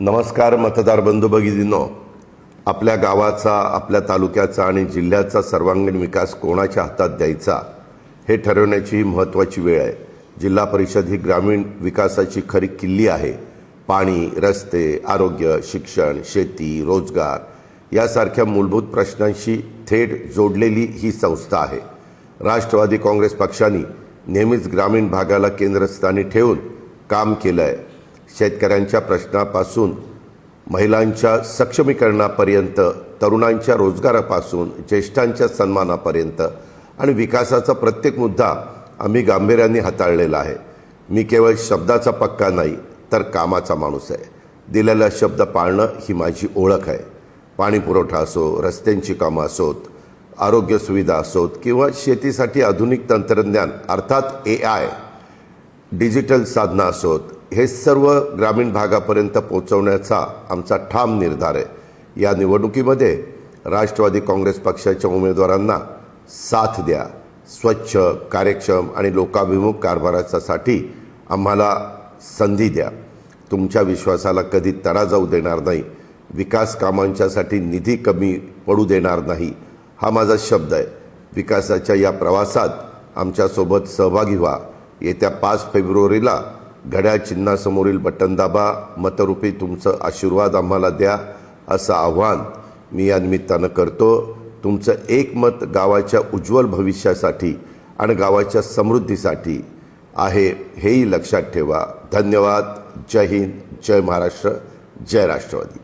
नमस्कार मतदार बंधू भगिनींनो, आपल्या गावाचा, आपल्या तालुक्याचा आणि जिल्ह्याचा सर्वांगीण विकास कोणाच्या हातात द्यायचा हे ठरवण्याची ही महत्त्वाची वेळ आहे. जिल्हा परिषद ही ग्रामीण विकासाची खरी किल्ली आहे. पाणी, रस्ते, आरोग्य, शिक्षण, शेती, रोजगार यासारख्या मूलभूत प्रश्नांशी थेट जोडलेली ही संस्था आहे. राष्ट्रवादी काँग्रेस पक्षाने नेहमीच ग्रामीण भागाला केंद्रस्थानी ठेवून काम केलं आहे. शेतकऱ्यांच्या प्रश्नापासून महिलांच्या सक्षमीकरणापर्यंत, तरुणांच्या रोजगारापासून ज्येष्ठांच्या सन्मानापर्यंत आणि विकासाचा प्रत्येक मुद्दा आम्ही गांभीर्याने हाताळलेला आहे. मी केवळ शब्दाचा पक्का नाही तर कामाचा माणूस आहे. दिलेला शब्द पाळणं ही माझी ओळख आहे. पाणी पुरवठा असो, रस्त्यांची कामं असोत, आरोग्य सुविधा असोत किंवा शेतीसाठी आधुनिक तंत्रज्ञान अर्थात AI, डिजिटल साधनं असोत, हे सर्व ग्रामीण भागापर्यंत पोहोचवण्याचा आमचा ठाम निर्धार आहे. या निवडणुकीमध्ये राष्ट्रवादी काँग्रेस पक्षाच्या उमेदवारांना साथ द्या. स्वच्छ, कार्यक्षम आणि लोकाभिमुख कारभारासाठी आम्हाला संधी द्या. तुमच्या विश्वासाला कधी तडा जाऊ देणार नाही. विकास कामांच्यासाठी निधी कमी पडू देणार नाही, हा माझा शब्द आहे. विकासाच्या या प्रवासात आमच्यासोबत सहभागी व्हा. येत्या 5 फेब्रुवारीला घड्याळ चिन्हासमोरील बटन दाबा. मतरूपी तुमचं आशीर्वाद आम्हाला द्या, असं आव्हान मी या निमित्तानं करतो. तुमचं एक मत गावाच्या उज्ज्वल भविष्यासाठी आणि गावाच्या समृद्धीसाठी आहे, हेही लक्षात ठेवा. धन्यवाद. जय हिंद, जय महाराष्ट्र, जय राष्ट्रवादी.